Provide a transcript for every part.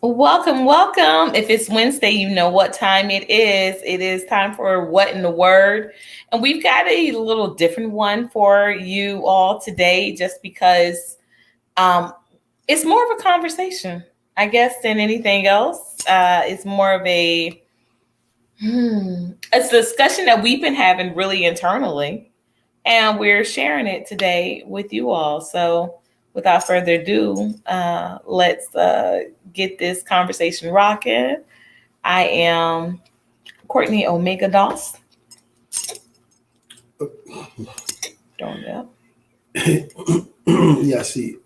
Welcome, welcome. If it's Wednesday, you know what time it is. It is time for What in the Word. And we've got a little different one for you all today just because um, it's more of a conversation, I guess, than anything else. It's more of it's a discussion that we've been having really internally. And we're sharing it today with you all. So without further ado, let's get this conversation rocking. I am Courtney Omega Doss. Throwing it up. Yeah, I see.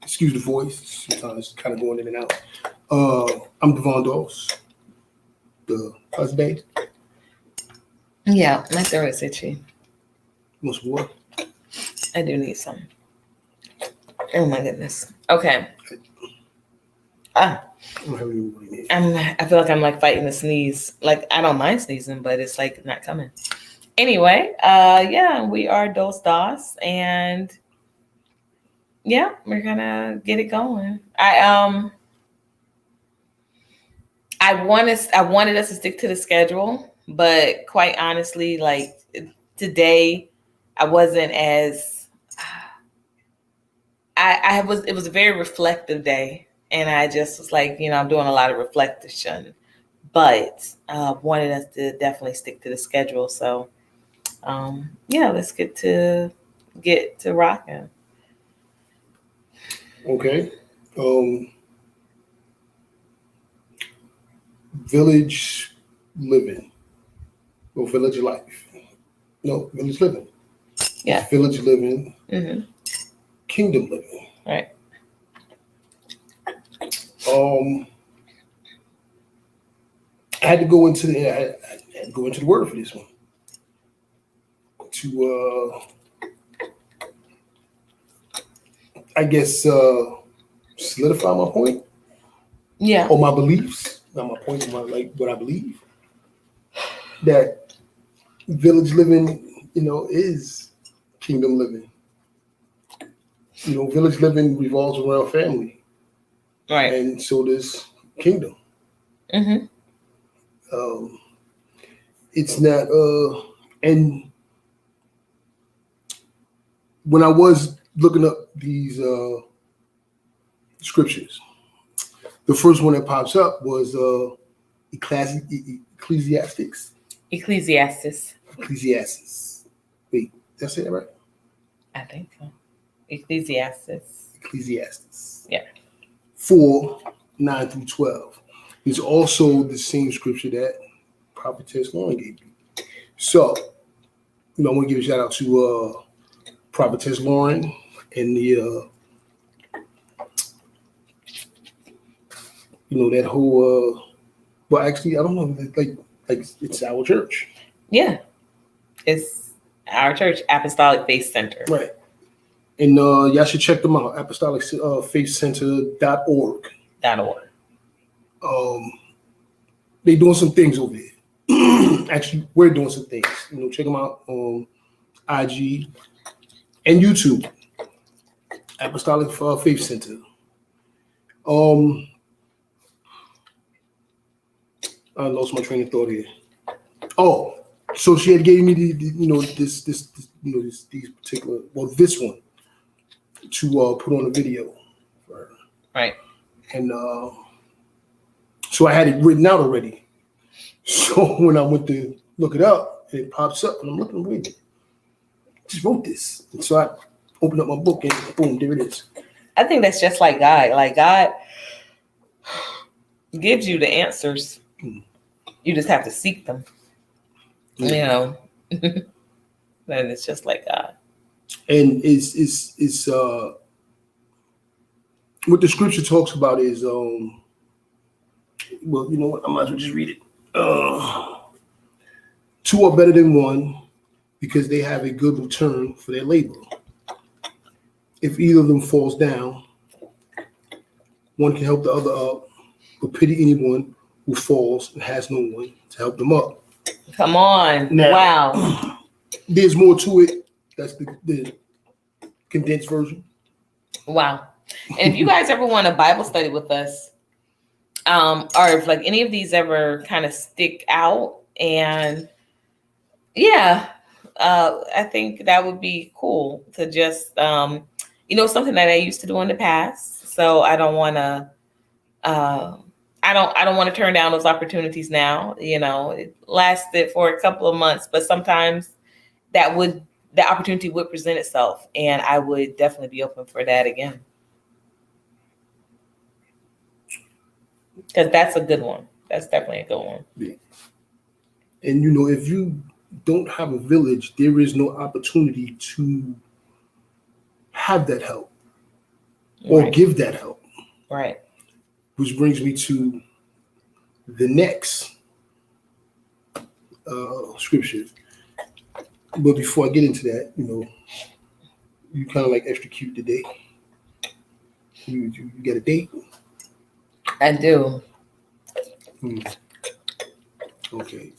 Excuse the voice. Sometimes it's kind of going in and out. I'm Devon Doss, the husband. Yeah, my throat is itchy. Want some water? I do need some. Oh my goodness. Okay. I don't have any water in I feel like I'm like fighting a sneeze. Like I don't mind sneezing, but it's like not coming. Anyway, yeah, we are Dos Das, and yeah, we're gonna get it going. I wanted us to stick to the schedule, but quite honestly, like today, I wasn't as I was. It was a very reflective day, and I just was like, I'm doing a lot of reflection, but wanted us to definitely stick to the schedule. So, yeah, let's get to rocking. Okay. Village living. Or village life. No, village living. Yeah. Village living. Mm-hmm. Kingdom living. Right. I had to go into the word for this one. To I guess solidify my point. Yeah. Or my beliefs. Not my point, what I believe. That village living, is kingdom living. Village living revolves around family. Right. And so does kingdom. Mm-hmm. It's not and when I was looking up these scriptures, the first one that pops up was Ecclesiastes. Ecclesiastes. Wait, did I say that right? I think so. Ecclesiastes. Yeah. 4:9-12. It's also the same scripture that Prophetess Lauren gave me. So, I want to give a shout out to Prophetess Lauren and the that whole well, actually, I don't know, like it's our church. Yeah, it's our church, Apostolic Faith Center. Right. And y'all should check them out, apostolicfaithcenter.org. They doing some things over there. Actually, we're doing some things. Check them out on IG and YouTube. Apostolic Faith Center. I lost my train of thought here. Oh, so she had gave me this particular, this one to put on a video for her. Right. And so I had it written out already. So when I went to look it up, it pops up, and I'm looking, wait, I just wrote this. And so I opened up my book, and boom, there it is. I think that's just like God. Like God gives you the answers. You just have to seek them. Yeah. And it's just like God. And it's what the scripture talks about is well, you know what? I might as well just read it. Two are better than one because they have a good return for their labor. If either of them falls down, one can help the other up, but pity anyone who falls and has no one to help them up. Come on. Now, wow. There's more to it. That's the condensed version. Wow. And if you guys ever want a Bible study with us, or if like any of these ever kind of stick out. And yeah, I think that would be cool to just, something that I used to do in the past. So I don't want to, uh, I don't want to turn down those opportunities now. It lasted for a couple of months, but sometimes the opportunity would present itself, and I would definitely be open for that again. Because that's a good one. That's definitely a good one. Yeah. And if you don't have a village, there is no opportunity to have that help or give that help. Right. Which brings me to the next scripture. But before I get into that, you kind of like extra cute today. You got a date? I do. Okay.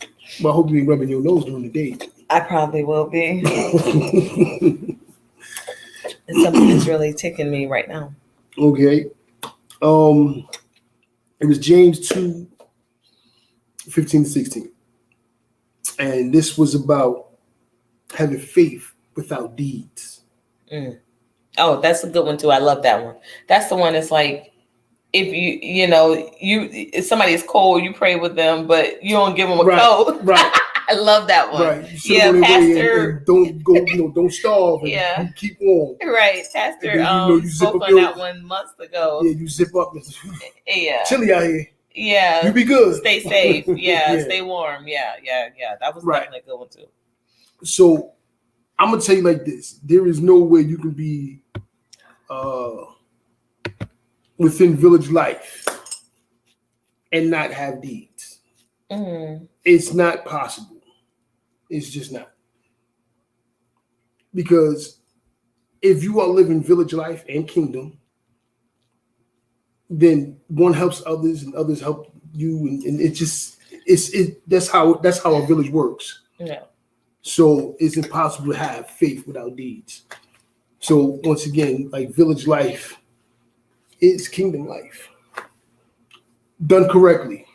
Well, I hope you ain't rubbing your nose during the date. I probably will be. It's something that's really ticking me right now. Okay. It was James 2:15-16. And this was about having faith without deeds. Oh, that's a good one too. I love that one. That's the one that's like, if if somebody is cold, you pray with them, but you don't give them a coat. Right. I love that one. Right. Yeah, Pastor. And don't go, don't starve. And Yeah. you keep warm. Right. Pastor you spoke on that one months ago. Yeah, you zip up. Yeah. Chilly out here. Yeah. You be good. Stay safe. Yeah. Stay warm. Yeah. That was definitely a good one too. So I'm gonna tell you like this: there is no way you can be within village life and not have deeds. It's not possible. It's just not. Because if you are living village life and kingdom, then one helps others and others help you, and that's how a village works. Yeah. So it's impossible to have faith without deeds. So once again, like village life is kingdom life done correctly.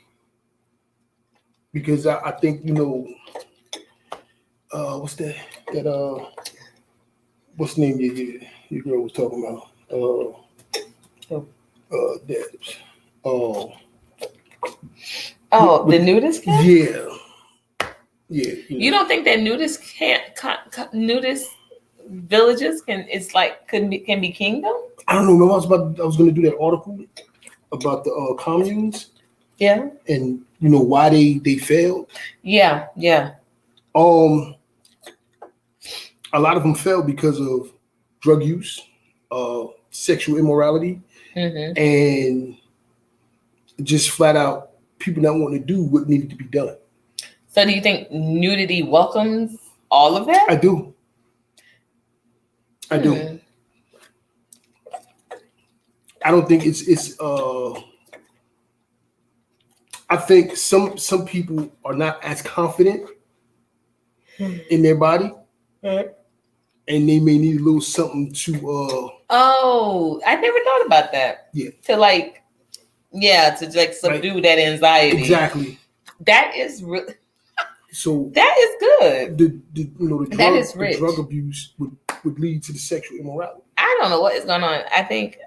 Because I think what's that what's the name your girl was talking about? The nudist camp? Yeah. You don't think that nudist villages can be kingdom? I don't know. I was going to do that article about the communes. Yeah. And why they failed. Yeah. A lot of them failed because of drug use, sexual immorality, and just flat out people not wanting to do what needed to be done. So do you think nudity welcomes all of that? I do. I don't think it's I think some people are not as confident in their body, and they may need a little something to. I never thought about that. Yeah. To subdue that anxiety. Exactly. That is really. So that is good. The drug abuse would lead to the sexual immorality. I don't know what is going on. I think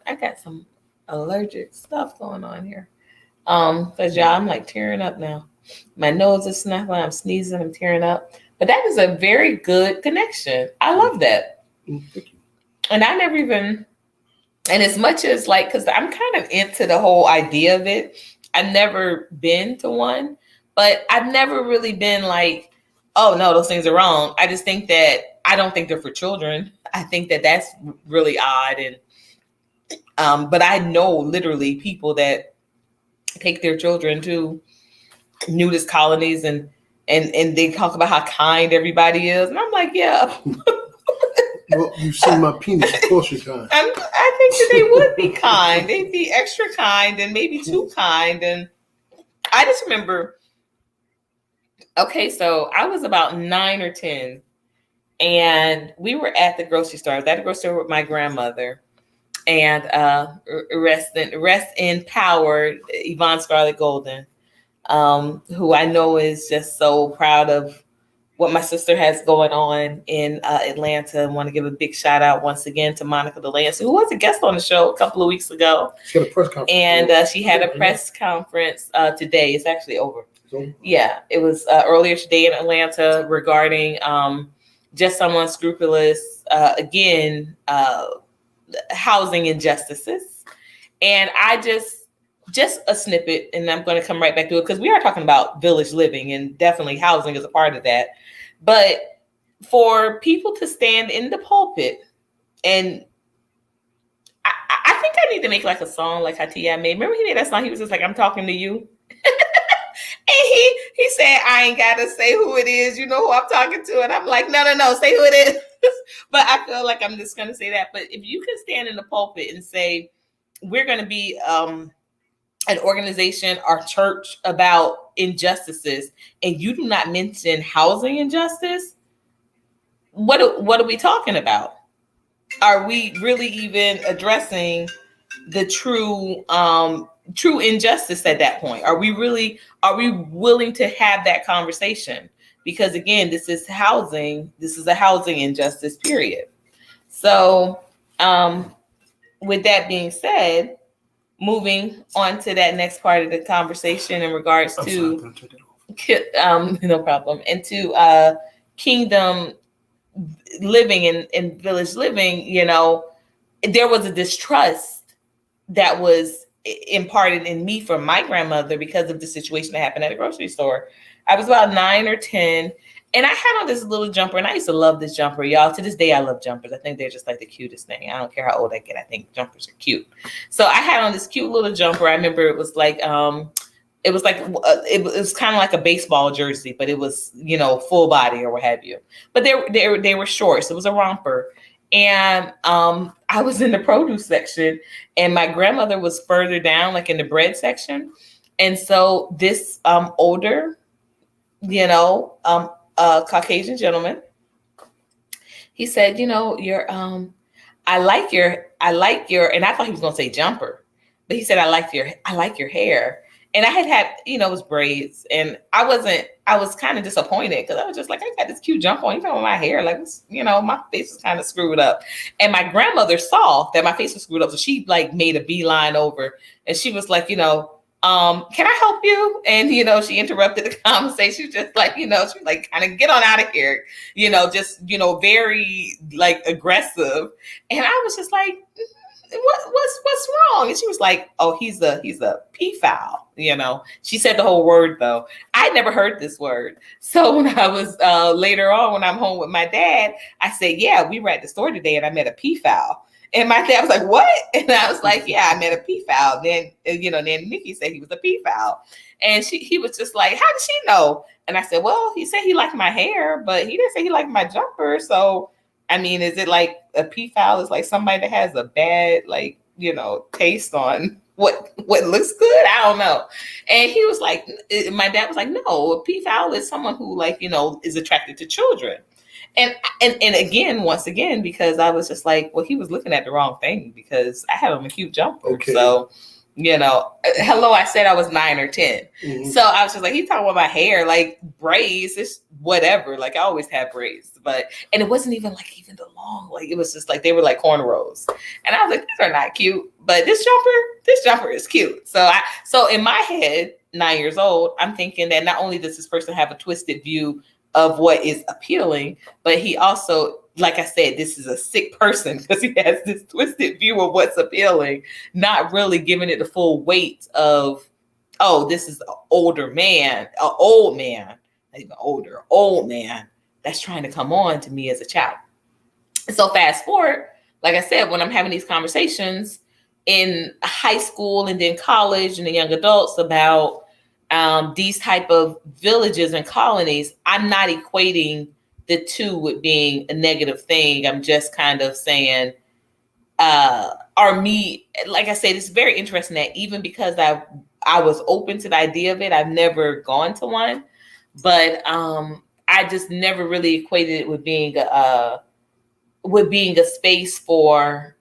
I got some allergic stuff going on here. Because y'all, I'm like tearing up now. My nose is snuffling. I'm sneezing. I'm tearing up. But that is a very good connection. I love that. Thank you. And I never even, and as much as because I'm kind of into the whole idea of it, I've never been to one, but I've never really been like, oh no, those things are wrong. I just think that I don't think they're for children. I think that that's really odd. And, but I know literally people that take their children to nudist colonies and they talk about how kind everybody is. And I'm like, yeah. Well, you've seen my penis, of course you're kind. I think that they would be kind. They'd be extra kind and maybe too kind. And I just remember, okay, so I was about 9 or 10 and we were at the grocery store. I was at the grocery store with my grandmother. And rest in power, Yvonne Scarlett Golden, who I know is just so proud of what my sister has going on in Atlanta. I want to give a big shout out once again to Monica DeLance, who was a guest on the show a couple of weeks ago. She had a press conference. And she had a press conference today. It's actually over. Yeah, it was earlier today in Atlanta regarding just someone scrupulous, housing injustices. And I just a snippet, and I'm going to come right back to it because we are talking about village living, and definitely housing is a part of that. But for people to stand in the pulpit, and I think I need to make like a song like how T.I. made. Remember he made that song? He was just like, I'm talking to you. And he said, I ain't got to say who it is. You know who I'm talking to. And I'm like, no, say who it is. But I feel like I'm just going to say that. But if you can stand in the pulpit and say, we're going to be an organization or church about injustices, and you do not mention housing injustice, what are we talking about? Are we really even addressing the true injustice at that point? Are we willing to have that conversation? Because again, this is a housing injustice, period. So with that being said, moving on to that next part of the conversation in regards to no problem, and to kingdom living and village living, there was a distrust that was imparted in me from my grandmother because of the situation that happened at a grocery store. I was about 9 or 10, and I had on this little jumper, and I used to love this jumper, y'all. To this day, I love jumpers. I think they're just like the cutest thing. I don't care how old I get. I think jumpers are cute. So I had on this cute little jumper. I remember it was kind of like a baseball jersey, but it was, full body or what have you. But they were shorts. It was a romper. And I was in the produce section, and my grandmother was further down, like in the bread section. And so this older, Caucasian gentleman, he said, I like your, and I thought he was going to say jumper, but he said, I like your hair. And I had, it was braids, and I was kind of disappointed because I was just like, I got this cute jumper on, even with my hair, like, my face was kind of screwed up. And my grandmother saw that my face was screwed up. So she like made a beeline over, and she was like, can I help you? And, she interrupted the conversation, just like, she was like, kind of get on out of here, very like aggressive. And I was just like, what's wrong? And she was like, oh, he's a pedophile. She said the whole word though. I'd never heard this word. So when I was later on, when I'm home with my dad, I said, yeah, we were at the store today and I met a pedophile. And my dad was like, what? And I was like, yeah, I met a pedophile. Then, then Nikki said he was a pedophile. And he was just like, how did she know? And I said, well, he said he liked my hair, but he didn't say he liked my jumper. So, I mean, is it like a pedophile is like somebody that has a bad, like, taste on what looks good? I don't know. And he was like, my dad was like, no, a pedophile is someone who like, is attracted to children. And again, once again, because I was just like, well, he was looking at the wrong thing because I had on a cute jumper. Okay. So, hello, I said I was 9 or 10. Mm-hmm. So I was just like, he's talking about my hair, like braids, it's whatever. Like I always had braids, and it wasn't even the long, like it was just like, they were like cornrows. And I was like, these are not cute, but this jumper is cute. So in my head, 9 years old, I'm thinking that not only does this person have a twisted view of what is appealing, but he also, like I said, this is a sick person because he has this twisted view of what's appealing, not really giving it the full weight of, oh, this is an old man, not even older, old man that's trying to come on to me as a child. So fast forward, like I said, when I'm having these conversations in high school and then college and the young adults about these type of villages and colonies, I'm not equating the two with being a negative thing. I'm just kind of saying, like I said, it's very interesting that even because I was open to the idea of it, I've never gone to one, but I just never really equated it with being a space for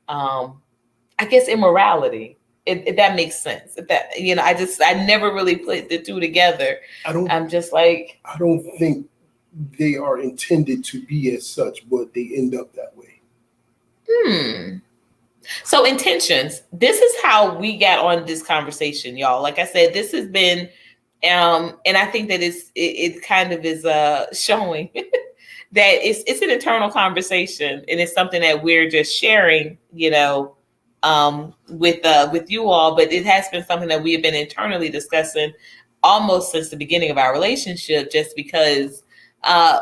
I guess, immorality. If that makes sense. If that, I never really put the two together. I'm just like, I don't think they are intended to be as such, but they end up that way. So intentions. This is how we got on this conversation, y'all. Like I said, this has been, and I think that it kind of is showing that it's an internal conversation, and it's something that we're just sharing, with you all. But it has been something that we have been internally discussing almost since the beginning of our relationship, just because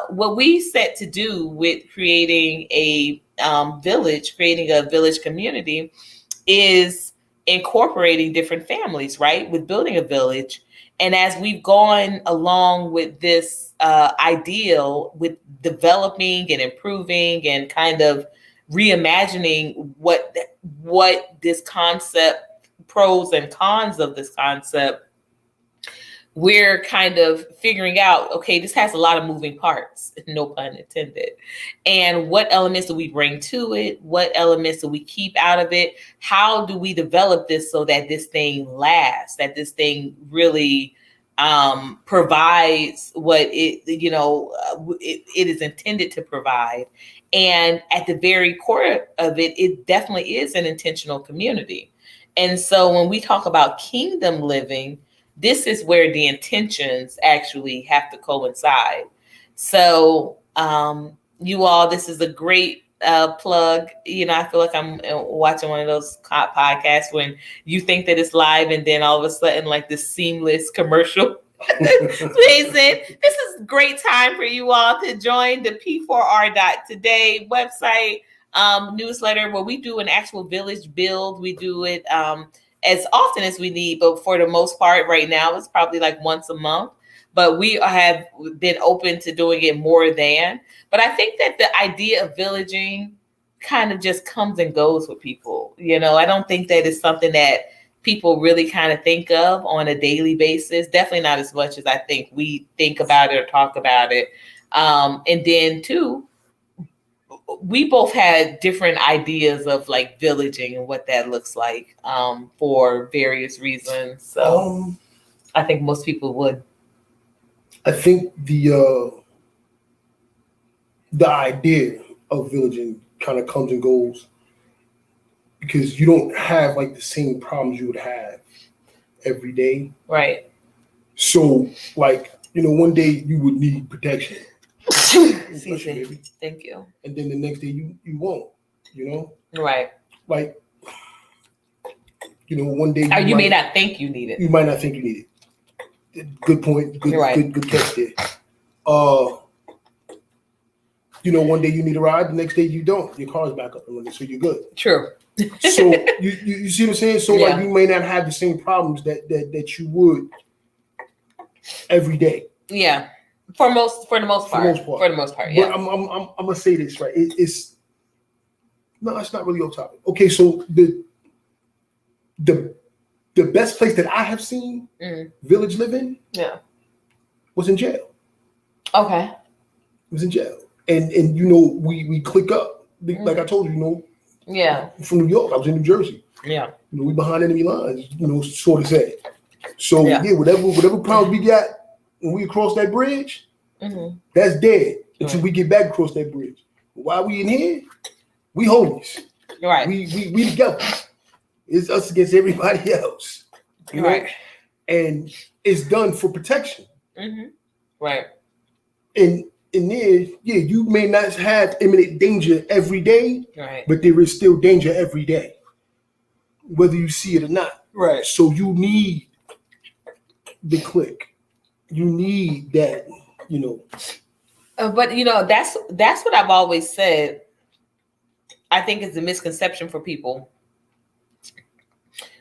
what we set to do with creating a village community is incorporating different families, right? With building a village. And as we've gone along with this ideal, with developing and improving and kind of reimagining what this concept, pros and cons of this concept, we're kind of figuring out, okay, this has a lot of moving parts, no pun intended. And what elements do we bring to it? What elements do we keep out of it? How do we develop this so that this thing lasts, that this thing really provides what it is intended to provide? And at the very core of it, it definitely is an intentional community. And so when we talk about kingdom living, this is where the intentions actually have to coincide. So you all, this is a great plug. I feel like I'm watching one of those podcasts when you think that it's live and then all of a sudden like this seamless commercial plays in. This is a great time for you all to join the P4R.today website newsletter, where we do an actual village build. We do it as often as we need, but for the most part right now, it's probably like once a month. But we have been open to doing it more than. But I think that the idea of villaging kind of just comes and goes with people. I don't think that it's something that people really kind of think of on a daily basis. Definitely not as much as I think we think about it or talk about it. And then too, we both had different ideas of like villaging and what that looks like for various reasons. So I think most people would. I think the idea of villaging kind of comes and goes because you don't have like the same problems you would have every day. Right. So like, one day you would need protection. Thank you. And then the next day you won't, Right. Like, one day you may not think you need it. You might not think you need it. Good point. Good catch there. One day you need a ride, the next day you don't. Your car's back up and running, so you're good. True. So you see what I'm saying? So like you may not have the same problems that you would every day. Yeah. For the most part. Yeah. But I'm gonna say this, right? It's not really off topic. Okay, so the best place that I have seen village living was in jail. Okay. It was in jail. And we click up. Like I told you, from New York. I was in New Jersey. Yeah. We behind enemy lines, sort of say. So whatever problems we got when we cross that bridge, that's dead until we get back across that bridge. While we in here, we homies. Right. We together. It's us against everybody else. Right. And it's done for protection. Right. And there, you may not have imminent danger every day, right, but there is still danger every day, whether you see it or not. Right. So you need the click. You need that, But that's what I've always said. I think it's a misconception for people.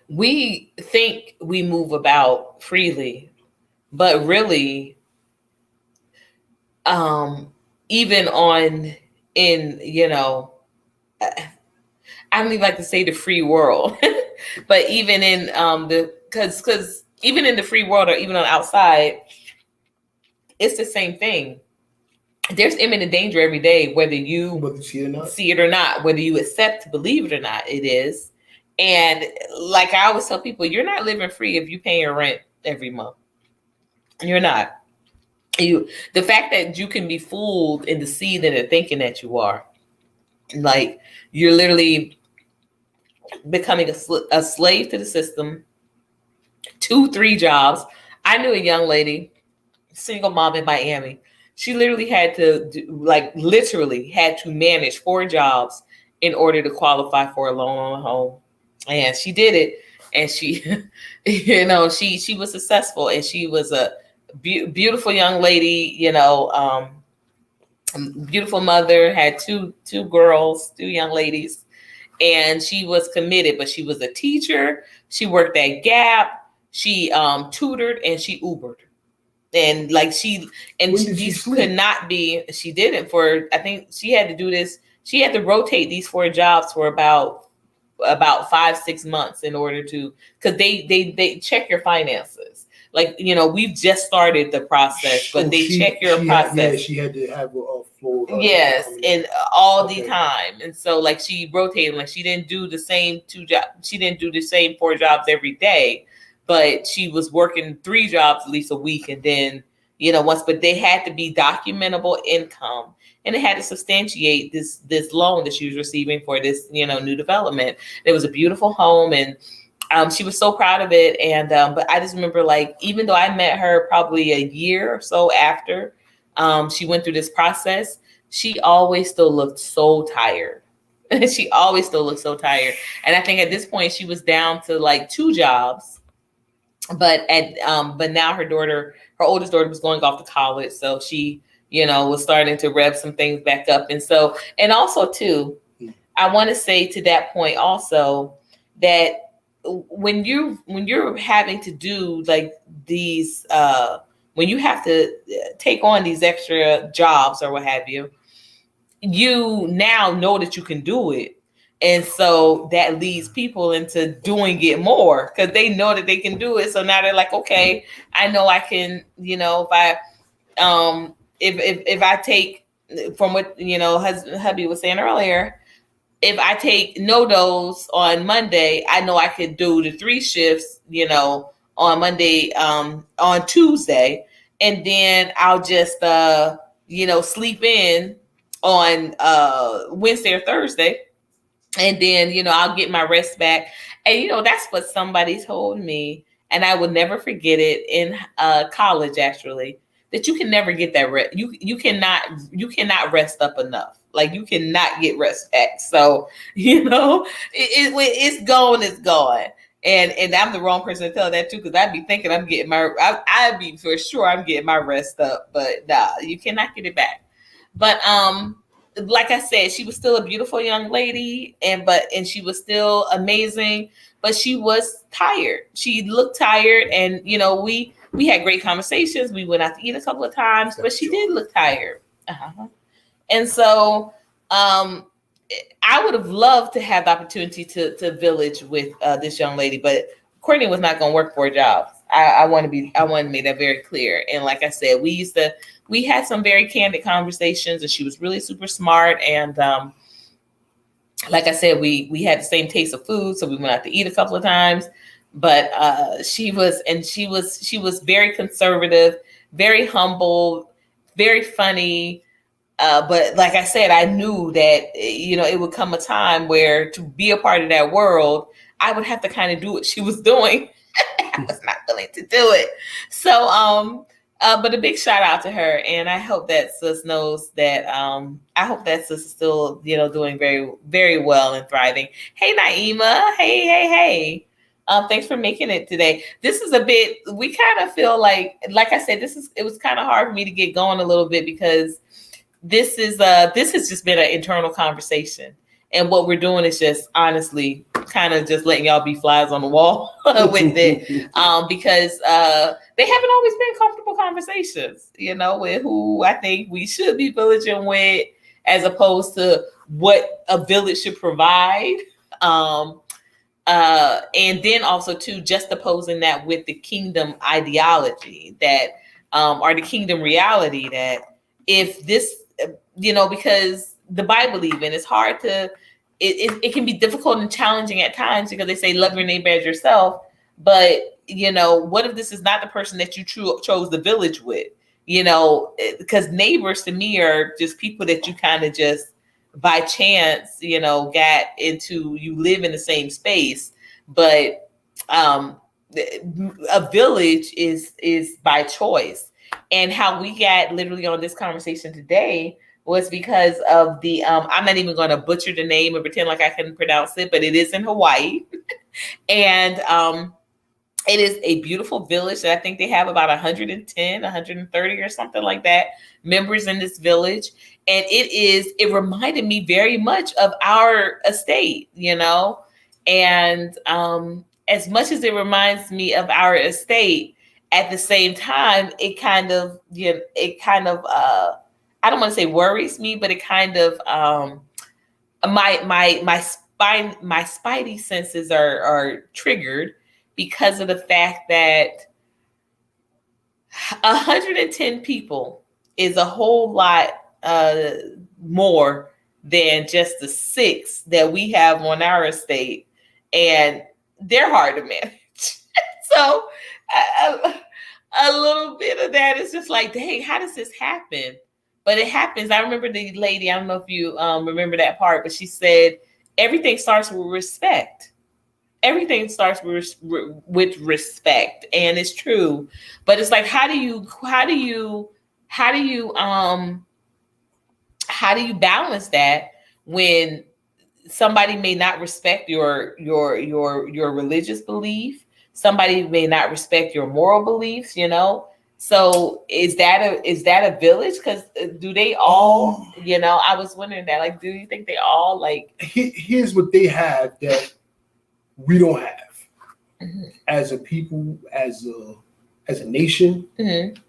We think we move about freely, but really, even I don't even like to say the free world, but even in because even in the free world or even on the outside, it's the same thing. There's imminent danger every day, whether you see it or not, whether you accept, believe it or not, it is. And like I always tell people, you're not living free if you pay your rent every month. You're not. The fact that you can be fooled and deceived into thinking that you are, like, you're literally becoming a slave to the system. 2, 3 jobs. I knew a young lady, single mom in Miami. She literally had to literally had to manage 4 jobs in order to qualify for a loan on a home, and she did it. And she, she was successful, and she was a beautiful young lady. Beautiful mother, had two girls, 2 young ladies, and she was committed. But she was a teacher. She worked at Gap. She tutored, and she Ubered. And these could not be. She did it for. I think she had to do this. She had to rotate these 4 jobs for about 5-6 months in order to, because they check your finances. Like, we've just started the process, but they check your process. She had to have a floor. Yes, and all the time. And so, like, she rotated. Like, she didn't do the same 2 jobs. She didn't do the same 4 jobs every day, but she was working 3 jobs at least a week. And then, but they had to be documentable income, and it had to substantiate this loan that she was receiving for this, new development. It was a beautiful home, and she was so proud of it. And but I just remember, like, even though I met her probably a year or so after she went through this process, she always still looked so tired. She always still looked so tired. And I think at this point she was down to like 2 jobs. But now her oldest daughter was going off to college, so she, was starting to rev some things back up. And so, and also too, I want to say to that point also that when you're having to do like these, when you have to take on these extra jobs or what have you, you now know that you can do it. And so that leads people into doing it more because they know that they can do it. So now they're like, okay, I know I can, if I take, from what, hubby was saying earlier, if I take no dose on Monday, I know I could do the 3 shifts, on Monday, on Tuesday, and then I'll just, sleep in on Wednesday or Thursday. And then, I'll get my rest back. And, that's what somebody told me. And I will never forget it in college, actually, that you can never get that rest. You cannot rest up enough. Like, you cannot get rest back. So, it's gone, it's gone. And I'm the wrong person to tell that too, because I'd be thinking I'd be for sure I'm getting my rest up. But nah, you cannot get it back. But like I said, she was still a beautiful young lady, and she was still amazing, but she was tired. She looked tired, and we had great conversations. We went out to eat a couple of times, but she did look tired. Uh-huh. And so I would have loved to have the opportunity to village with this young lady, but Courtney was not going to work 4 jobs. I want to make that very clear. And like I said, we had some very candid conversations, and she was really super smart. And like I said, we had the same taste of food, so we went out to eat a couple of times. But she was very conservative, very humble, very funny. But like I said, I knew that, it would come a time where to be a part of that world, I would have to kind of do what she was doing. I was not willing to do it. So, but a big shout out to her. And I hope that sis knows that, I hope that sis is still, doing very, very well and thriving. Hey, Naima. Hey. Thanks for making it today. This is we kind of feel like I said, it was kind of hard for me to get going a little bit because this has just been an internal conversation. And what we're doing is just honestly kind of just letting y'all be flies on the wall with it. Because they haven't always been comfortable conversations, with who I think we should be villaging with as opposed to what a village should provide. And then also too, just opposing that with the kingdom ideology that, or the kingdom reality that if this, because the Bible even, it's hard to it can be difficult and challenging at times because they say love your neighbor as yourself. But, what if this is not the person that you chose the village with? Because neighbors to me are just people that you kind of just by chance, got into, you live in the same space. But a village is by choice. And how we got literally on this conversation today was because of the I'm not even going to butcher the name and pretend like I can pronounce it, but it is in Hawaii. And it is a beautiful village that I think they have about 110, 130 or something like that members in this village. And it reminded me very much of our estate, and as much as it reminds me of our estate, at the same time, it kind of, I don't want to say worries me, but it kind of, my spidey senses are triggered because of the fact that 110 people is a whole lot more than just the 6 that we have on our estate, and they're hard to manage. So a little bit of that is just like, dang, how does this happen? But it happens. I remember the lady, I don't know if you remember that part, but she said everything starts with respect. Everything starts with respect, and it's true. But it's like, how do you balance that when somebody may not respect your religious belief, somebody may not respect your moral beliefs, So is that a village? Because do they all, I was wondering that, like, do you think they all like? Here's what they have that we don't have as a people, as a nation. Mm-hmm.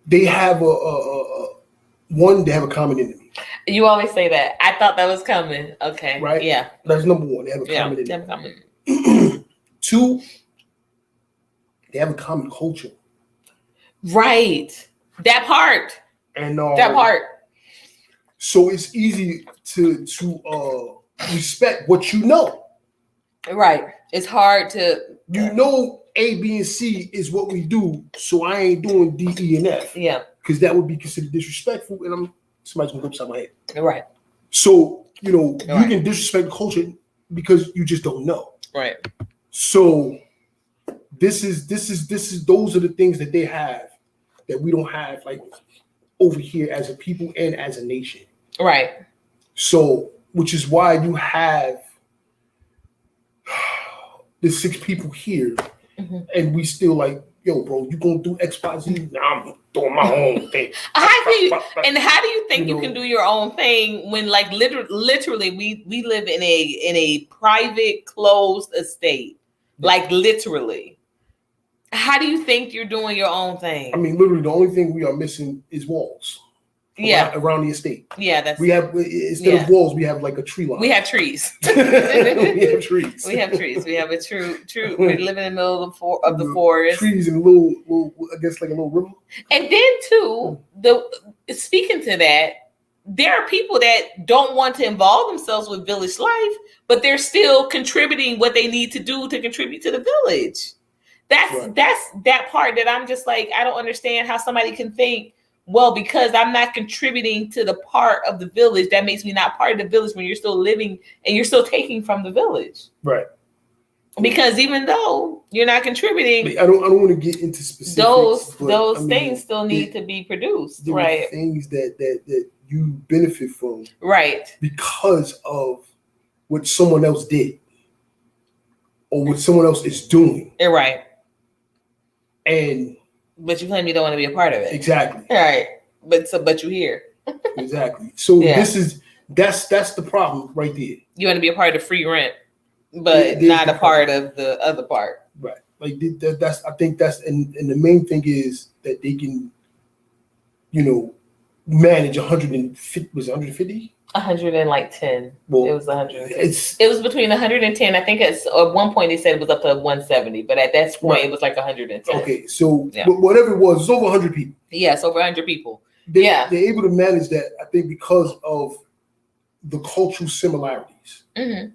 They have they have a common enemy. You always say that. I thought that was coming. Okay. Right? Yeah. That's number one. They have a common enemy. They have a common enemy. 2, they have a common culture. Right. That part. And that part. So it's easy to respect what you know. Right. It's hard to. A, B, and C is what we do. So I ain't doing D, E, and F. Yeah. Because that would be considered disrespectful, and somebody's gonna go upside my head. Right. So you can disrespect the culture because you just don't know. Right. So those are the things that they have that we don't have, like over here as a people and as a nation. Right. So, which is why you have the 6 people here, and we still like, yo, bro, you gonna do X, Y, Z? Nah, I'm doing my own thing. How do you think you can do your own thing when, like, literally we live in a private, closed estate? Like, literally. How do you think you're doing your own thing? I mean, literally, the only thing we are missing is walls. Around the estate. Yeah, we have, instead of walls, we have like a tree line. We have trees. We have trees. We have trees. We have a true. We live in the middle of the forest. Trees and a little, I guess, like a little river. And then too, speaking to that, there are people that don't want to involve themselves with village life, but they're still contributing what they need to do to contribute to the village. That's that part that I'm just like, I don't understand how somebody can think, well, because I'm not contributing to the part of the village, that makes me not part of the village when you're still living and you're still taking from the village. Right. Because even though you're not contributing, I don't want to get into specifics. Those things still need to be produced. Right. Things that you benefit from. Right. Because of what someone else did or what someone else is doing. Right. But you claim you don't want to be a part of it. Exactly. All right. But you're here. Exactly. So that's the problem right there. You want to be a part of free rent, but not a part of the other part. Right. Like I think that's and the main thing is that they can, manage 150. Was it 150? 110. Well, it was 110. It was between 110. I think at one point they said it was up to 170, but at that point it was like 110. Okay, so whatever it was, it's over 100 people. Yes, over 100 people. They're able to manage that, I think, because of the cultural similarities Mm-hmm.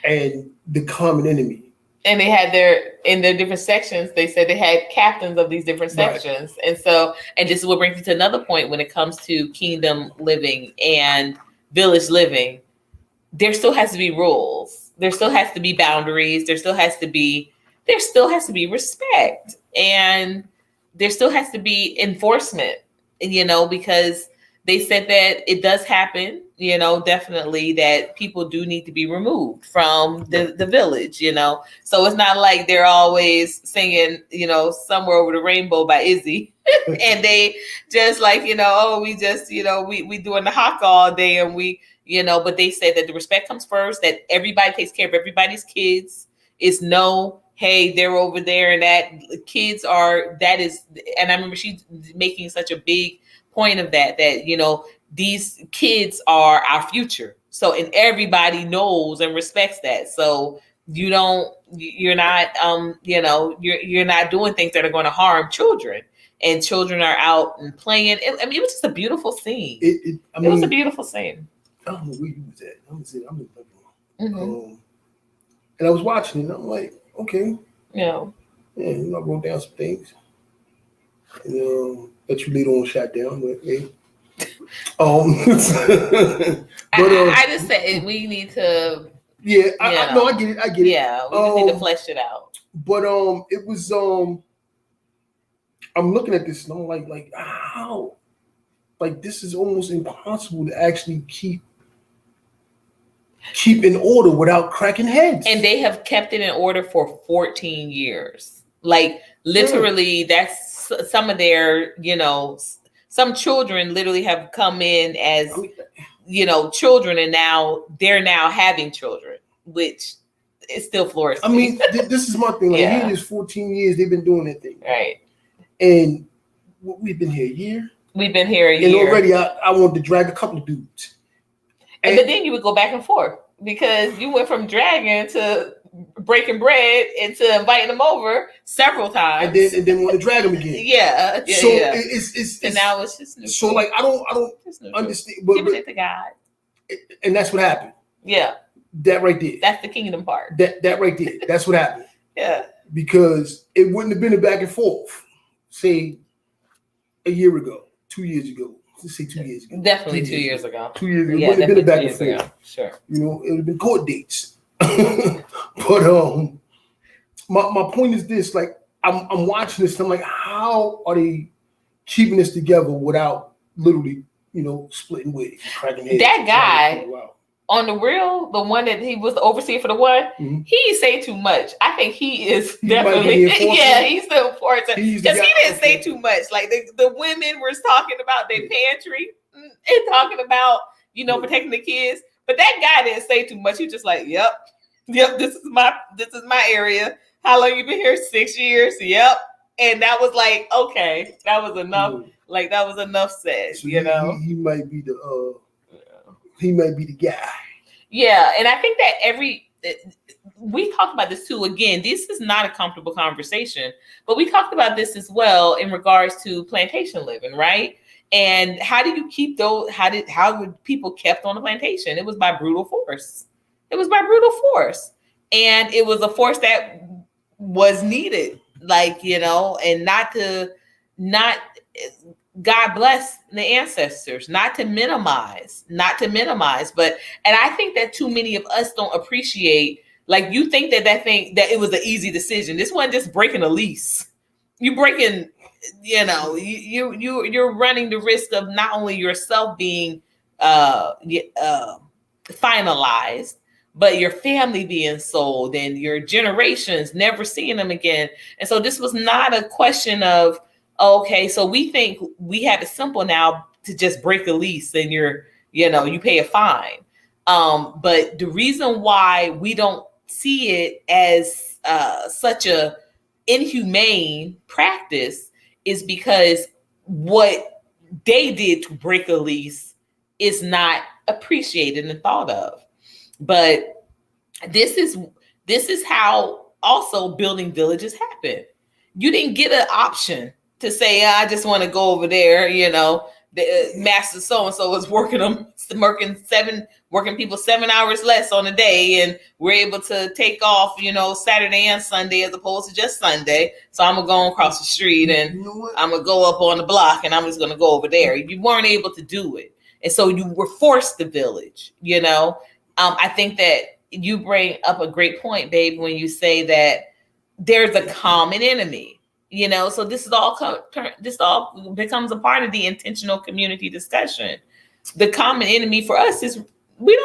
and the common enemy. And they had in their different sections, they said they had captains of these different sections. Right. And so, and this is what brings me to another point when it comes to kingdom living and village living. There still has to be rules. There still has to be boundaries. There still has to be respect. And there still has to be enforcement, because they said that it does happen, definitely that people do need to be removed from the village, So it's not like they're always singing, Somewhere Over the Rainbow by Izzy. And they just like, we just, we doing the hawk all day and we, but they said that the respect comes first, that everybody takes care of everybody's kids. It's no, hey, they're over there and that is, and I remember she's making such a big point of that, these kids are our future. So, and everybody knows and respects that. So you're not doing things that are going to harm children, and children are out and playing. It was just a beautiful scene. It was a beautiful scene. I don't know where you was at. I'm in Lebanon. And I was watching it and I'm like, okay. Yeah. I wrote down some things. And that you later on shot down, but hey. I just said we need to. Yeah, I get it. Yeah, we just need to flesh it out. But it was I'm looking at this and I'm like how, like this is almost impossible to actually keep in order without cracking heads. And they have kept it in order for 14 years. Like literally, that's some of their, some children literally have come in as, children, and now they're having children, which is still flourishing. This is my thing. Like here it is 14 years they've been doing that thing. Right. And we've been here a year. We've been here a year. And already I wanted to drag a couple of dudes. But then you would go back and forth because you went from dragging to breaking bread into inviting them over several times, and then want to drag them again. Yeah. So it's and now it's just neutral. So like I don't understand. But, give it to God. And that's what happened. Yeah. That right there. That's the kingdom part. That right there. That's what happened. Yeah. Because it wouldn't have been a back and forth, say, a year ago, 2 years ago. Let's say 2 years ago. Definitely 2 years ago. 2 years ago. It wouldn't have been a back and forth. Ago. Sure. It would have been court dates. But my point is this: like I'm watching this, and I'm like, how are they keeping this together without literally, splitting ways, cracking heads? That guy on the real, the one that he was the overseer for the one, he say too much. I think he is definitely he's the enforcer because he didn't say too much. Like the women were talking about their pantry and talking about protecting the kids, but that guy didn't say too much. He was just like, yep, this is my area. How long you been here? 6 years. Yep. And that was like, okay, that was enough. Like that was enough said. So he might be the he might be the guy. Yeah, and I think that we talked about this too. Again, this is not a comfortable conversation, but we talked about this as well in regards to plantation living, right? And how do you keep those? How were people kept on the plantation? It was by brutal force. And it was a force that was needed, and not God bless the ancestors, not to minimize, but, and I think that too many of us don't appreciate, like you think that it was an easy decision. This wasn't just breaking a lease. You breaking, you're running the risk of not only yourself being finalized, but your family being sold and your generations never seeing them again. And so this was not a question of, okay, so we think we have it simple now to just break a lease and you pay a fine. But the reason why we don't see it as such a inhumane practice is because what they did to break a lease is not appreciated and thought of. But this is how also building villages happen. You didn't get an option to say, I just want to go over there, the master so and so is working people 7 hours less on a day, and we're able to take off, Saturday and Sunday as opposed to just Sunday. So I'm gonna go across the street and I'm gonna go up on the block and I'm just gonna go over there. You weren't able to do it, and so you were forced to village. I think that you bring up a great point, babe, when you say that there's a common enemy. So this all becomes a part of the intentional community discussion. The common enemy for us is we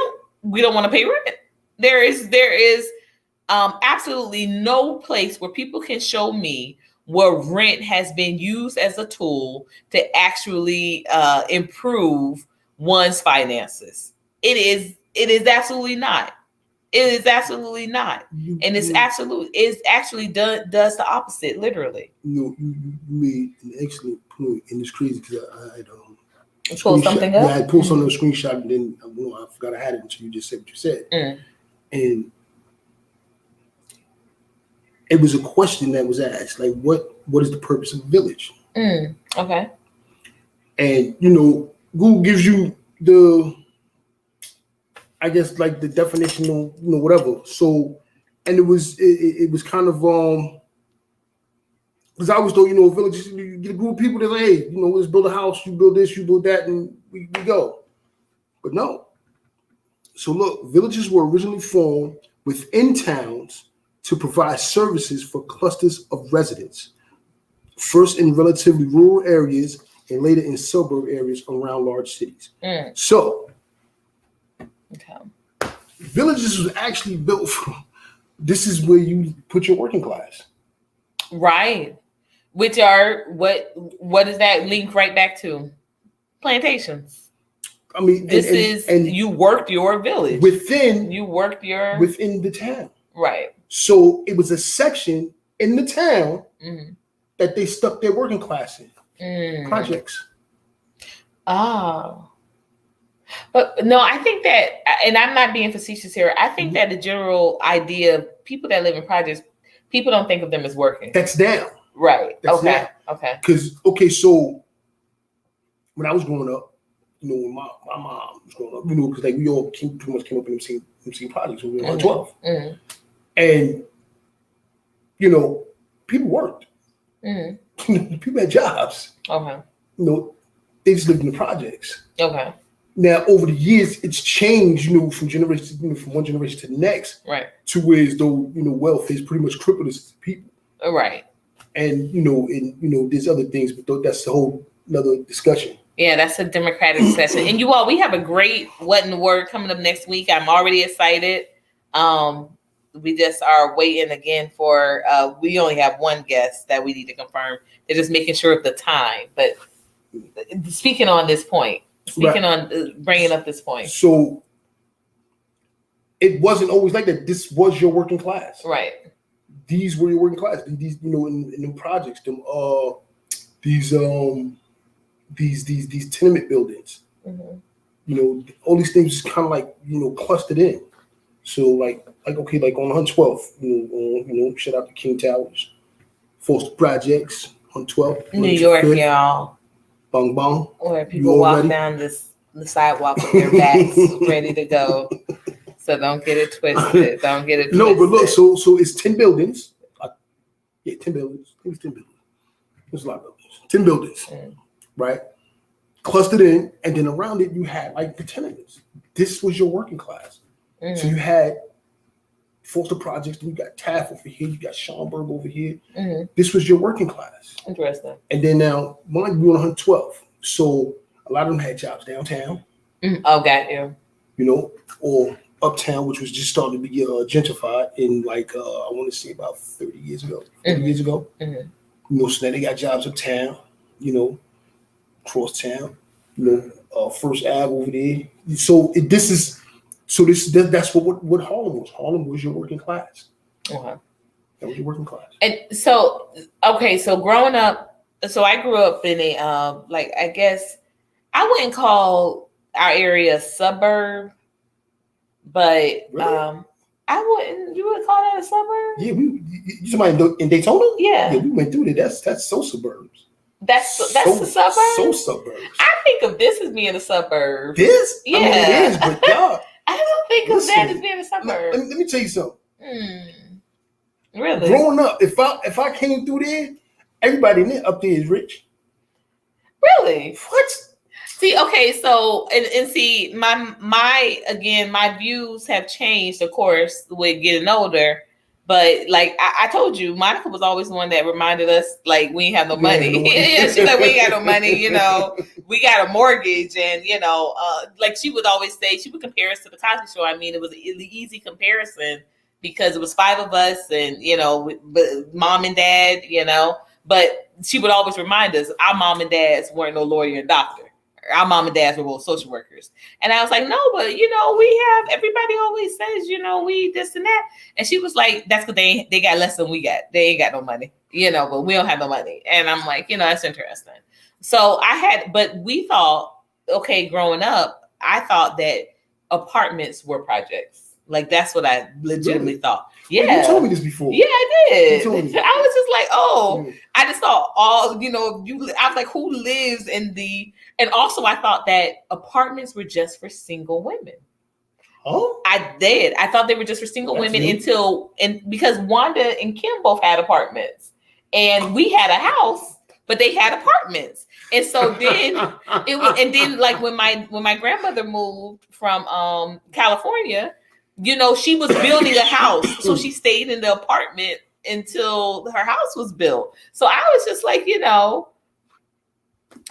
don't want to pay rent. There is absolutely no place where people can show me where rent has been used as a tool to actually improve one's finances. It is absolutely not. It is absolutely not. And it's actually does the opposite, literally. You made an excellent point, and it's crazy because I pulled something up? Yeah, I pulled something on a screenshot, and then I forgot I had it until you just said what you said. And it was a question that was asked, like, what is the purpose of a village? Okay. And, Google gives you the, I guess, like the definition of, whatever. So, and it was kind of, because I always thought, a village, you get a group of people that say, hey, let's build a house, you build this, you build that, and we go. But no. So look, villages were originally formed within towns to provide services for clusters of residents, first in relatively rural areas and later in suburb areas around large cities. So, villages was actually built from, this is where you put your working class. Right. Which are, what does that link right back to? Plantations. I mean, you worked your village. Within the town. Right. So it was a section in the town that they stuck their working class in. Projects. Oh. But no, I think that, and I'm not being facetious here, I think that the general idea of people that live in projects, people don't think of them as working. That's down. Right. That's okay. Down. Okay. Because, so when I was growing up, when my mom was growing up, because like we all pretty much came up in them same projects when we were 12. And, people worked. People had jobs. Okay. They just lived in the projects. Okay. Now, over the years, it's changed, from generation from one generation to the next. Right. To where as though, wealth is pretty much crippled us people. Right. And, there's other things, but that's the whole another discussion. Yeah, that's a democratic discussion. And you all, we have a great What in the Word coming up next week. I'm already excited. We just are waiting again for, we only have one guest that we need to confirm. They're just making sure of the time. But speaking on this point, on bringing up this point. So it wasn't always like that. This was your working class. Right. These were your working class. These, in them projects, these tenement buildings. All these things kind of like, clustered in. So like okay, like on 112th, shout out to King Towers, Foster Projects, 112th, New York, y'all. Bong bong. Where people walk down the sidewalk with their backs ready to go. So don't get it twisted. No, but look, so it's 10 buildings. 10 buildings. I think it's 10 buildings. There's a lot of buildings. 10 buildings, right? Clustered in, and then around it you had like the tenements. This was your working class. So you had Foster Projects, then you got Taft over here, you got Schaumburg over here. This was your working class. Interesting. And then now, mine we on 112th. So a lot of them had jobs downtown. Oh, got you. Or uptown, which was just starting to be gentrified in like, I want to say about 30 years ago, 40 years ago. So now they got jobs uptown, cross town, First Ave over there. So that's what Harlem was. Harlem was your working class. Okay. That was your working class. And so, okay, so growing up, I grew up in a, I guess, I wouldn't call our area a suburb, but Really? you would call that a suburb? Yeah, you somebody in Daytona? Yeah. Yeah, we went through that. That's so suburbs. That's the suburb. So suburbs. I think of this as being a suburb. This? Yeah. I mean, it is, but y'all. I don't think of that as being a suburb. Let me tell you something. Really? Growing up, if I came through there, everybody up there is rich. Really? What? See, okay, so and see, my views have changed, of course, with getting older. But like I told you, Monica was always the one that reminded us, like, we ain't have no money. Yeah, she's like, we ain't got no money, we got a mortgage, and like she would always say, she would compare us to the Cosby Show. I mean, it was an easy comparison because it was 5 of us, and but mom and dad, but she would always remind us our mom and dads weren't no lawyer and doctor. Our mom and dads were both social workers. And I was like, no, but we have, everybody always says, we this and that. And she was like, that's because they got less than we got. They ain't got no money, but we don't have no money. And I'm like, that's interesting. So but we thought, okay, growing up, I thought that apartments were projects. Like, that's what I legitimately thought. Yeah. Well, you told me this before. Yeah, I did. You told me. I was just like, oh, I just thought I was like, who lives in and also I thought that apartments were just for single women. Oh? I did. I thought they were just for single women because Wanda and Kim both had apartments and we had a house, but they had apartments. And so then and then like when my grandmother moved from California, she was building a house. So she stayed in the apartment until her house was built. So I was just like,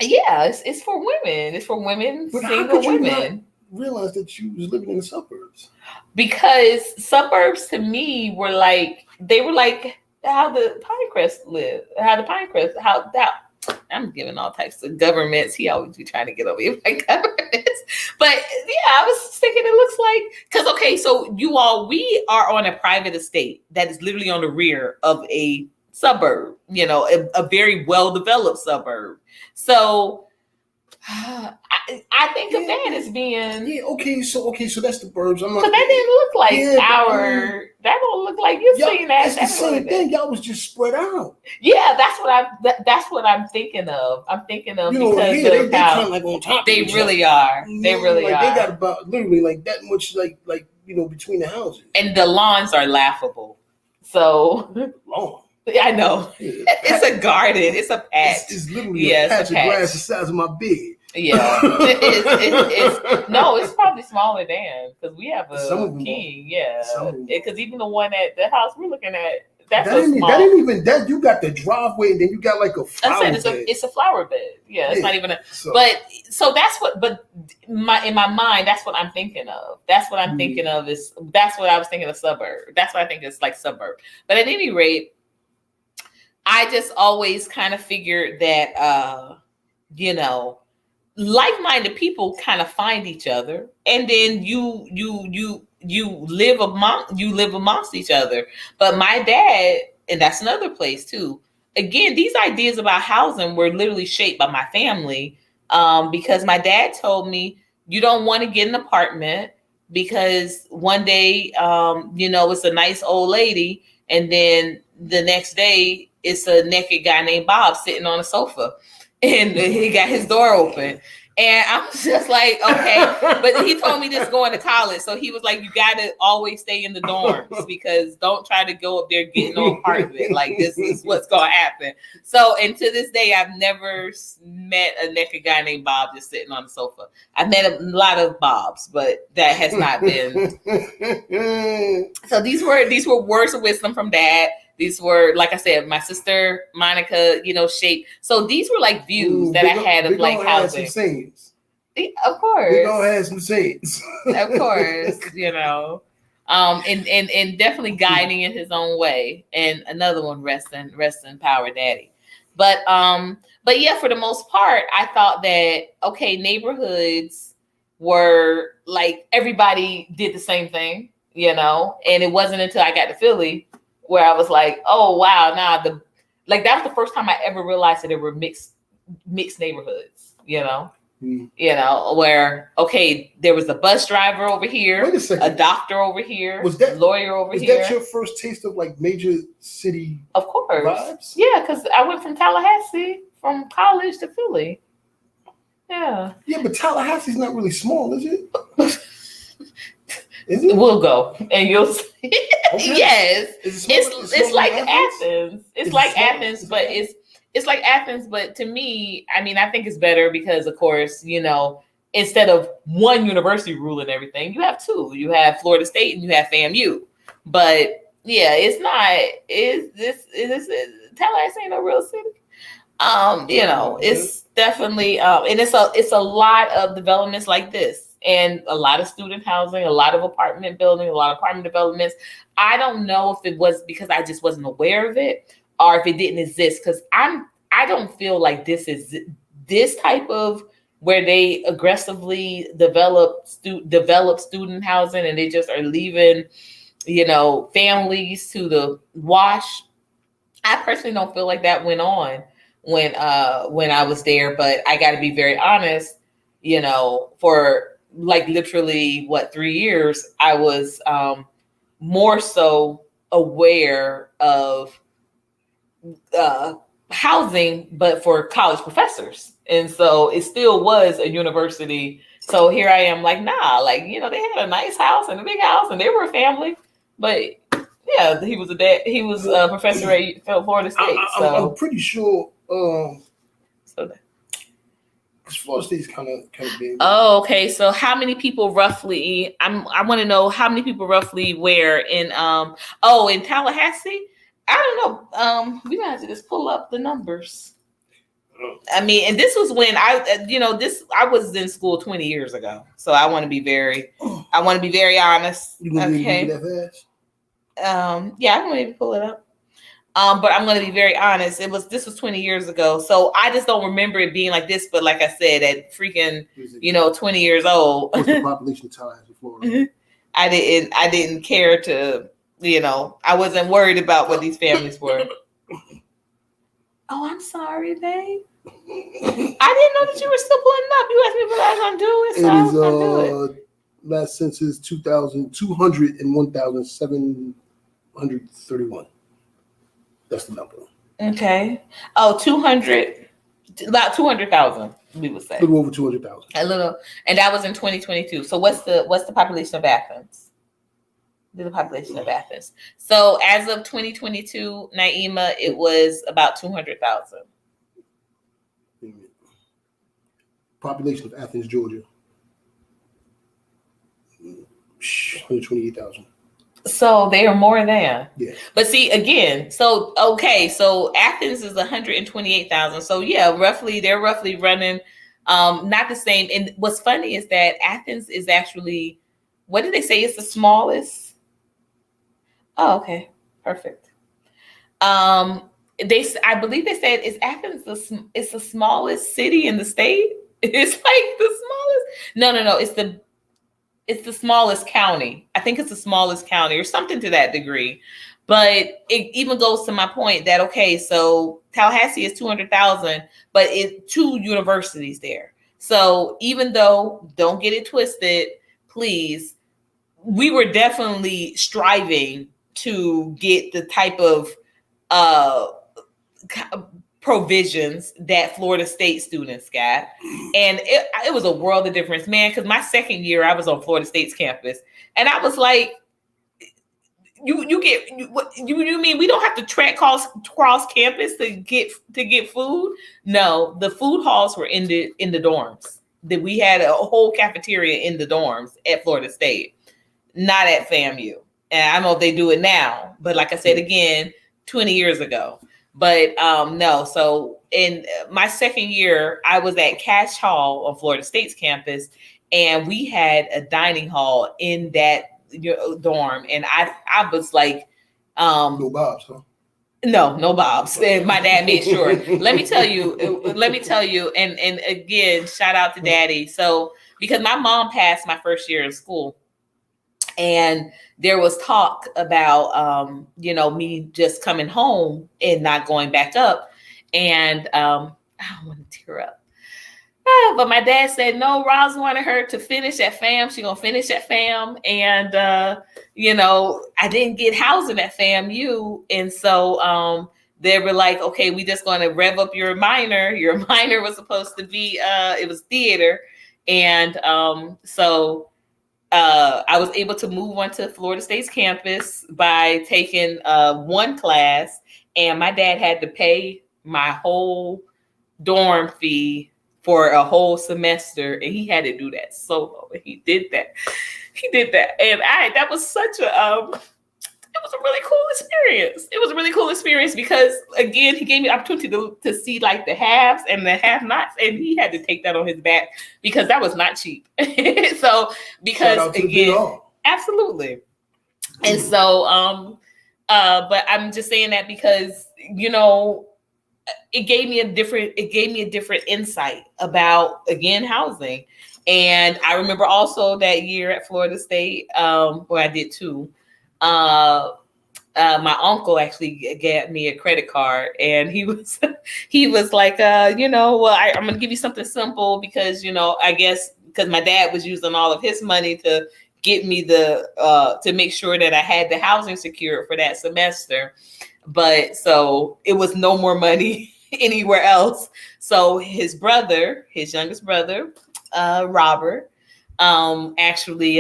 it's for women. It's for women, but single women. Not realize that you was living in the suburbs? Because suburbs to me were like how the Pinecrest live. I'm giving all types of governments. He always be trying to get over here by governments. But yeah, I was thinking it looks like, because okay, so we are on a private estate that is literally on the rear of a suburb, a very well-developed suburb. So I think of that as being okay. So that's the burbs. I'm not. Because that didn't look like that don't look like you've seen that. It's the same thing. Y'all was just spread out. Yeah, that's what I'm thinking of. I'm thinking of because they kind of like on top. They really are. They really are. They got about literally like that much like between the houses. And the lawns are laughable. So lawn. I know. Yeah, it's a garden. It's a patch. It's literally a patch of grass the size of my bed. Yeah. It's probably smaller than because we have a king. Yeah. Because even the one at the house we're looking at, that ain't even that. You got the driveway and then you got like a flower bed. It's a flower bed. Yeah, it's not even so that's what. But in my mind, that's what I'm thinking of. That's what I'm thinking of that's what I was thinking of suburb. That's what I think is like suburb. But at any rate, I just always kind of figured that like-minded people kind of find each other, and then you live amongst each other. But my dad, and that's another place too. Again, these ideas about housing were literally shaped by my family, because my dad told me you don't want to get an apartment because one day, it's a nice old lady, and then the next day it's a naked guy named Bob sitting on a sofa. And he got his door open. And I was just like, okay. But he told me this going to college. So he was like, you got to always stay in the dorms because don't try to go up there getting no part of it. Like, this is what's going to happen. So, and to this day, I've never met a naked guy named Bob just sitting on the sofa. I've met a lot of Bobs, but that has not been. So these were words of wisdom from Dad. These were, like I said, my sister Monica, shaped. So these were like views that I had of like housing. Some sayings. Of course, we're gonna have some sayings. Of course, and definitely guiding in his own way. And another one, rest in power, Daddy. But yeah, for the most part, I thought that okay, neighborhoods were like everybody did the same thing, and it wasn't until I got to Philly where I was like, oh wow, that was the first time I ever realized that there were mixed neighborhoods, where okay, there was a bus driver over here, wait a second, a doctor over here, was that lawyer over here. Was that your first taste of like major city? Of course, vibes? Yeah, because I went from Tallahassee, from college to Philly. Yeah. Yeah, but Tallahassee's not really small, is it? Is it? We'll go and you'll see. Okay. Yes. It's like Athens. It's like Athens, but it's it's like Athens, but to me, I mean, I think it's better because of course, you know, instead of one university ruling everything, you have two. You have Florida State and you have FAMU. But yeah, it's not Tallahassee ain't no real city. You know, it's definitely and it's a lot of developments like this and a lot of student housing, a lot of apartment building, a lot of apartment developments. I don't know if it was because I just wasn't aware of it or if it didn't exist because I don't feel like this is this type of where they aggressively develop student housing and they just are leaving, you know, families to the wash. I personally don't feel like that went on when I was there, but I got to be very honest, you know, for like literally 3 years, I was more so aware of housing, but for college professors. And so it still was a university. So here I am like, nah, like, you know, they had a nice house and a big house and they were a family, but yeah, he was a professor at Florida State. I'm pretty sure. So Florida State's kind of big. Oh, okay. So how many people roughly? I want to know how many people roughly where in in Tallahassee. I don't know. We might have to just pull up the numbers. I mean, and this was when I was in school 20 years ago. So I want to be very honest. You gonna okay. That fast? Yeah, I'm gonna pull it up. But I'm going to be very honest. This was 20 years ago. So I just don't remember it being like this. But like I said, at freaking, 20 years old. What's the population of Tallahassee, Florida? I didn't care to, I wasn't worried about what these families were. Oh, I'm sorry, babe. I didn't know that you were still pulling up. You asked me what I was going to do. So I was going to do it. Last census, 2,200 and 1,731. That's the number. Okay. Oh, 200, about 200,000, we would say. A little over 200,000. A little, and that was in 2022. So what's the population of Athens? The population of Athens. So as of 2022, Naima, it was about 200,000. Population of Athens, Georgia. 128,000. So they are more than. Yeah. But see, again, so Athens is 128,000. So yeah, they're roughly running not the same. And what's funny is that Athens is actually, what did they say? It's the smallest. Oh, okay. Perfect. I believe they said Athens it's the smallest city in the state. It's like the smallest. No. It's the smallest county. I think it's the smallest county or something to that degree. But it even goes to my point that, okay, so Tallahassee is 200,000, but it's 2 universities there. So even though, don't get it twisted, please, we were definitely striving to get the type of provisions that Florida State students got. And it was a world of difference, man, because my second year I was on Florida State's campus and I was like, you mean we don't have to trek cross campus to get food? No, the food halls were in the dorms. That we had a whole cafeteria in the dorms at Florida State, not at FAMU. And I don't know if they do it now, but like I said again, 20 years ago. But no, so in my second year, I was at Cash Hall on Florida State's campus, and we had a dining hall in that dorm. And I was like, no Bob's, huh? No Bob's. And my dad made sure. Let me tell you, and again, shout out to Daddy. So because my mom passed my first year in school. And there was talk about, me just coming home and not going back up. And I don't want to tear up. But my dad said, no, Roz wanted her to finish at FAM. She's going to finish at FAM. And, I didn't get housing at FAMU. And so they were like, okay, we just going to rev up your minor. Your minor was supposed to be, it was theater. And so I was able to move onto Florida State's campus by taking one class, and my dad had to pay my whole dorm fee for a whole semester, and he had to do that solo. And he did that. And that was such a it was a really cool experience. It was a really cool experience because, again, he gave me the opportunity to see like the haves and the have-nots, and he had to take that on his back because that was not cheap. So, because again, absolutely. And so, but I'm just saying that because, you know, it gave me a different insight about, again, housing. And I remember also that year at Florida State, where I did too. My uncle actually gave me a credit card, and he was like, you know, well, I'm gonna give you something simple because, you know, I guess because my dad was using all of his money to get me to make sure that I had the housing secured for that semester. But so it was no more money anywhere else. So his youngest brother, Robert, actually,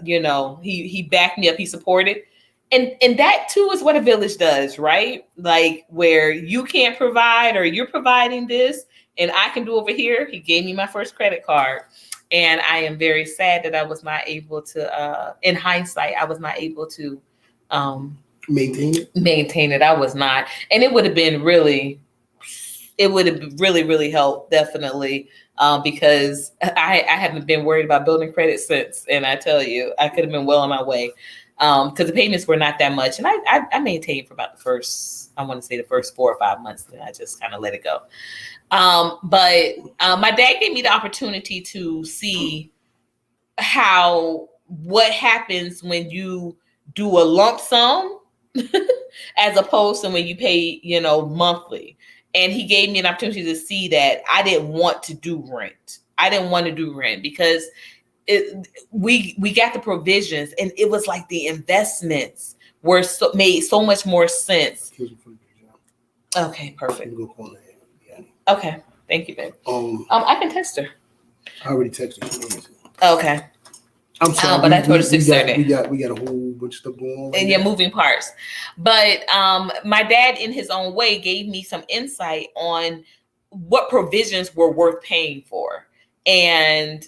you know, he backed me up. He supported. And that too is what a village does, right? Like where you can't provide or you're providing this and I can do over here. He gave me my first credit card. And I am very sad that I was not able to, in hindsight, I was not able to maintain it. I was not. And it would have really, really helped, definitely. Because I haven't been worried about building credit since. And I tell you, I could have been well on my way. Because the payments were not that much. And I maintained for about the first 4 or 5 months. And I just kind of let it go. But my dad gave me the opportunity to see what happens when you do a lump sum as opposed to when you pay, you know, monthly. And he gave me an opportunity to see that I didn't want to do rent. I didn't want to do rent because we got the provisions, and it was like the investments made so much more sense. Okay, perfect. Okay, thank you, babe. I can text her. I already texted her. Okay. I'm sorry, but I told her 6:30. We got a whole bunch of stuff going on. And moving parts. But my dad, in his own way, gave me some insight on what provisions were worth paying for, and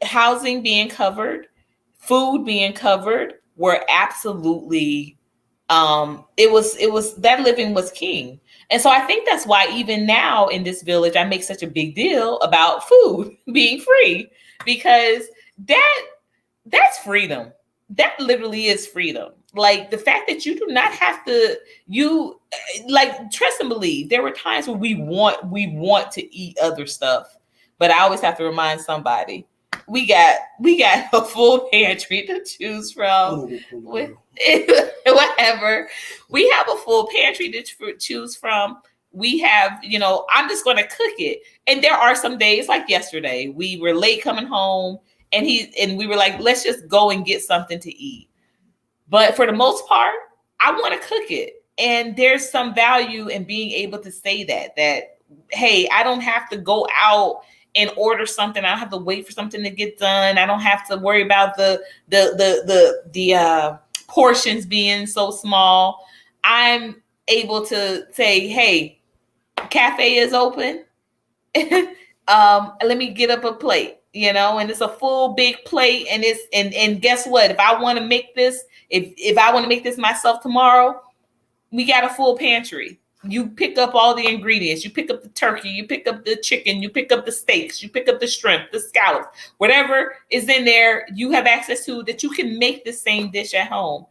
housing being covered, food being covered were absolutely. It was that living was king. And so I think that's why even now in this village, I make such a big deal about food being free, because that's freedom. That literally is freedom. Like the fact that you do not have to, trust and believe. There were times where we want to eat other stuff, but I always have to remind somebody, we got a full pantry to choose from. Whatever. We have a full pantry to choose from. We have, you know, I'm just going to cook it. And there are some days like yesterday, we were late coming home, and we were like, let's just go and get something to eat. But for the most part, I want to cook it. And there's some value in being able to say that, hey, I don't have to go out and order something. I don't have to wait for something to get done. I don't have to worry about the portions being so small. I'm able to say, hey, cafe is open. Let me get up a plate, you know, and it's a full big plate. And and guess what? If I want to make this, if I want to make this myself tomorrow, we got a full pantry. You pick up all the ingredients. You pick up the turkey. You pick up the chicken. You pick up the steaks. You pick up the shrimp, the scallops, whatever is in there, you have access to, that you can make the same dish at home.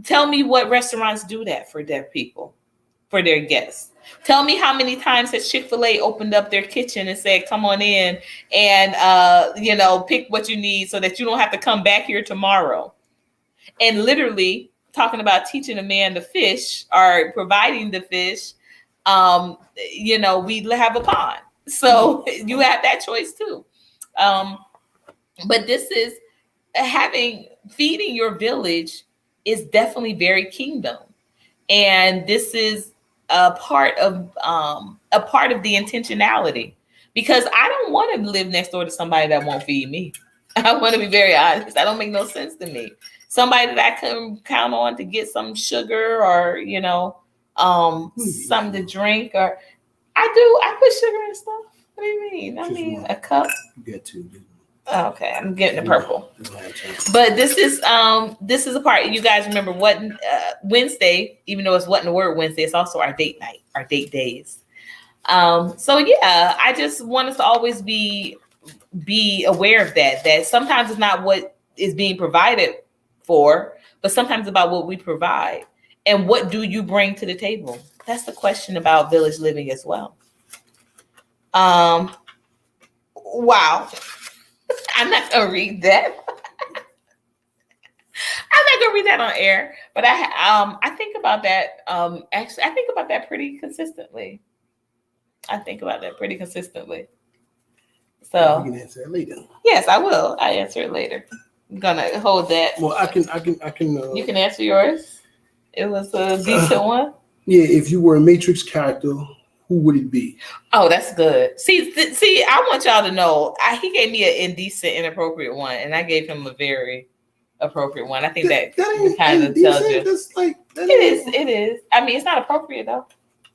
Tell me what restaurants do that for their people, for their guests. Tell me how many times has Chick-fil-A opened up their kitchen and said, come on in and, you know, pick what you need so that you don't have to come back here tomorrow. And literally, talking about teaching a man to fish or providing the fish, you know, we have a pond. So you have that choice too. But this is feeding your village is definitely very kingdom. And this is a part of the intentionality, because I don't want to live next door to somebody that won't feed me. I want to be very honest. That don't make no sense to me. Somebody that I can count on to get some sugar or, something to drink, or I put sugar in stuff. What do you mean? I mean a cup. You get to. Okay, I'm getting the purple. But this is a part. You guys remember what Wednesday, even though it's What in the Word Wednesday, it's also our date night, our date days. So yeah, I just want us to always be aware of that sometimes it's not what is being provided for, but sometimes about what we provide. And what do you bring to the table? That's the question about village living as well. Wow. I'm not gonna read that. I'm not gonna read that on air, but I think about that. Actually, I think about that pretty consistently. So you can answer that later. Yes, I will. I answer it later. I'm gonna hold that. Well, I can. You can answer yours. It was a decent one. Yeah, if you were a Matrix character, who would it be? Oh, that's good. See, I want y'all to know. He gave me an indecent, inappropriate one, and I gave him a very appropriate one. I think that kind of tells you. It is. I mean, it's not appropriate though.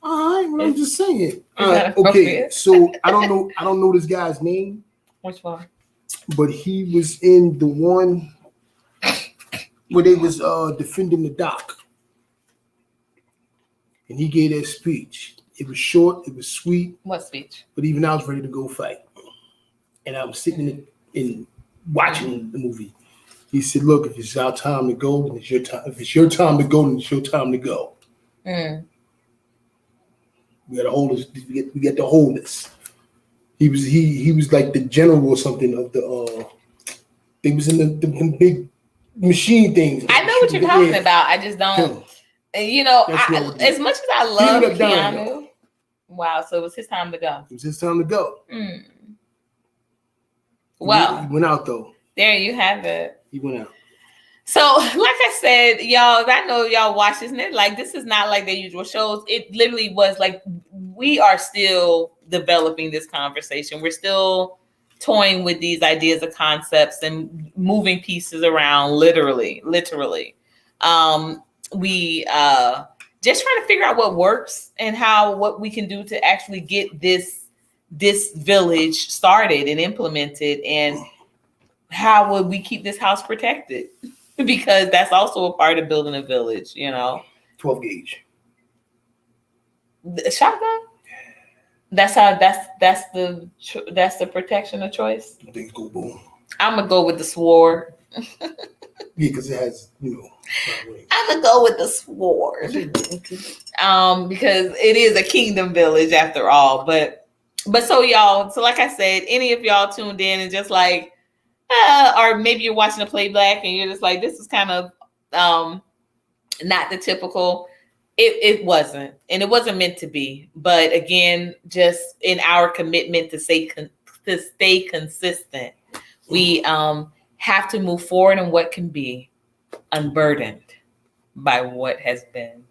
All right, well, I'm just saying. Okay, so I don't know this guy's name. Which one? But he was in the one where they was defending the dock. And he gave that speech. It was short, it was sweet. What speech? But even I was ready to go fight. And I was sitting in watching the movie. He said, look, if it's our time to go, then it's your time. If it's your time to go, then it's your time to go. We got to hold this. We get to hold this. He was like the general or something of the. He was in the big machine things. I know what you're talking about. I just don't. As much as I love Keanu. Wow, so it was his time to go. It was his time to go. Well, he went out though. There you have it. He went out. So, like I said, y'all, I know y'all watch this, and like this is not like their usual shows. It literally was like we are still developing this conversation. We're still toying with these ideas of concepts and moving pieces around, literally. We just trying to figure out what works and what we can do to actually get this village started and implemented, and how would we keep this house protected? Because that's also a part of building a village, 12 gauge. The shotgun? That's the protection of choice. I think go boom. I'm gonna go with the sword. Yeah, because it has, I'm gonna go with the sword. Because it is a kingdom village after all. But so y'all, so like I said, any of y'all tuned in and just like, or maybe you're watching a playback and you're just like, this is kind of not the typical. It wasn't, and it wasn't meant to be. But again, just in our commitment to stay consistent, we have to move forward in what can be, unburdened by what has been.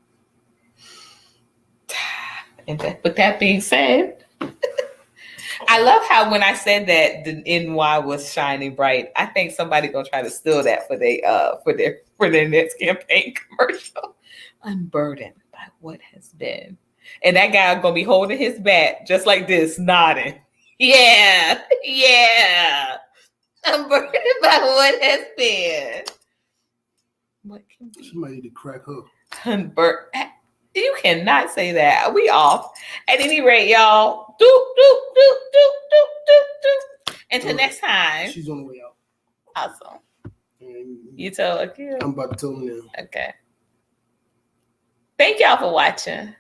And with that being said, I love how when I said that the NY was shining bright, I think somebody gonna try to steal that for their next campaign commercial. Unburdened by what has been. And that guy gonna be holding his bat just like this, nodding. Yeah. Unburdened by what has been. What can be? Somebody to crack her. Unburdened. You cannot say that. We off. At any rate, y'all. Until next time. She's on the way out. Awesome. You tell her. I'm about to tell her now. Okay. Thank y'all for watching.